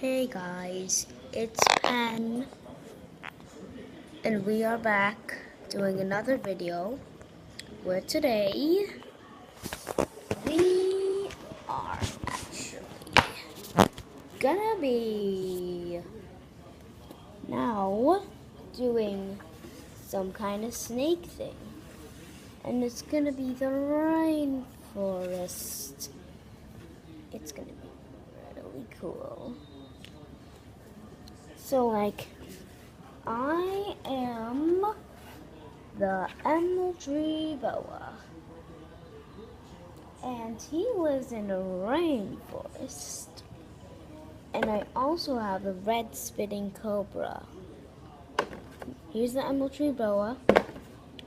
Hey guys, it's Pen, and we are back doing another video where today we are actually gonna be now doing some kind of snake thing, and it's gonna be the rainforest. It's gonna be really cool. So I am the emerald tree boa, and he lives in a rainforest. And I also have the red spitting cobra. Here's the emerald tree boa,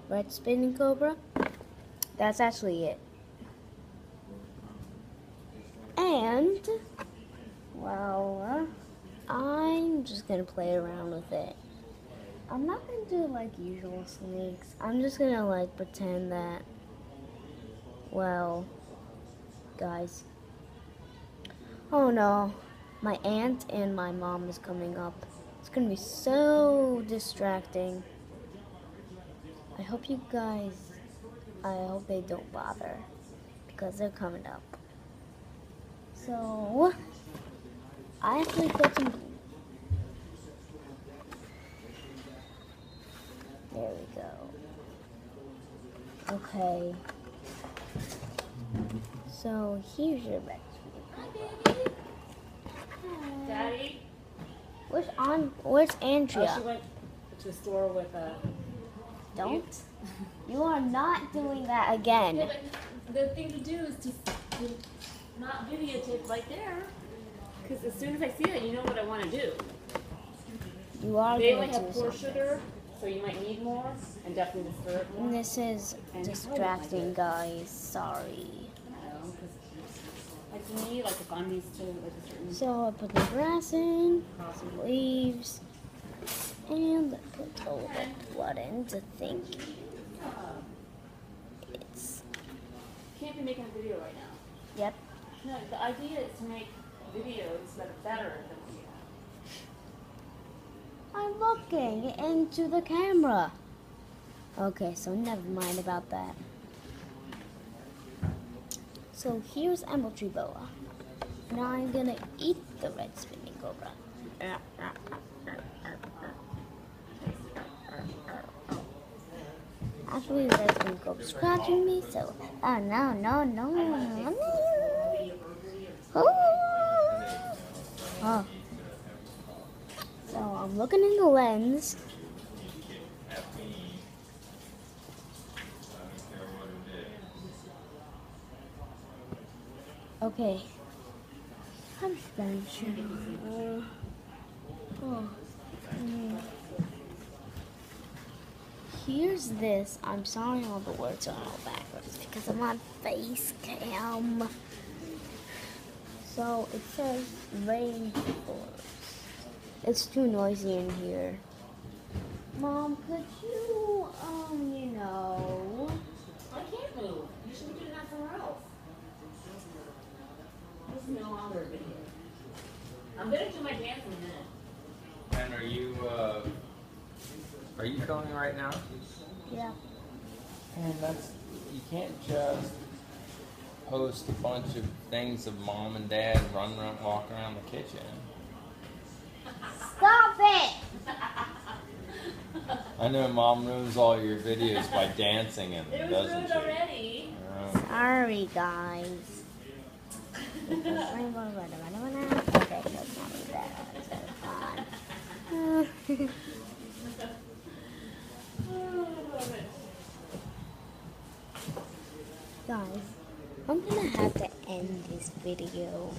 red spitting cobra. That's actually it. And, well, I'm just gonna play around with it. I'm not gonna do like usual snakes. I'm just gonna like pretend that, well, guys. Oh no, my aunt and my mom is coming up. It's gonna be so distracting. I hope they don't bother because they're coming up. So, I actually put some. There we go. Okay. So here's your red sweetie. Hi, baby. Daddy? Where's Andrea? Oh, she went to the store with a. Don't. You are not doing that again. Yeah, but the thing to do is to not videotape right there. Because as soon as I see that, you know what I want to do. You are They going only to have do poor something. sugar, so you might need more, and definitely the syrup more. This is distracting, guys. Sorry. Like to me, like if I'm used to like a certain. So I put the grass in, some leaves, and I put a little bit of blood in to think it's. Can't be making a video right now. Yep. No, the idea is to make videos that are better than we have. I'm looking into the camera. Okay, so never mind about that. So here's emerald tree boa. Now I'm gonna eat the red spinning cobra. Actually, the red spinning cobra's scratching me, so no. Oh. So I'm looking in the lens. Okay. I'm sure. Here's this. I'm sorry all the words are all backwards because I'm on face cam. So it says rainforest. It's too noisy in here. Mom, could you, I can't move. You should be doing that somewhere else. This is no longer a video. I'm gonna do my dance in a minute. And are you filming right now? Yeah. And you can't just post a bunch of things of mom and dad running around, walking around the kitchen. Stop it! I know mom ruins all your videos by dancing in them, It was doesn't ruined she? already. Sorry, guys. Okay, let's not do that. Guys, I'm gonna have to end this video.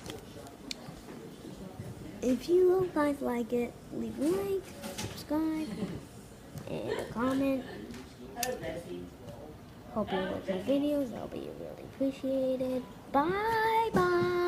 If you guys like it, leave a like, subscribe, and a comment. Hope you like my videos. That'll be really appreciated. Bye bye.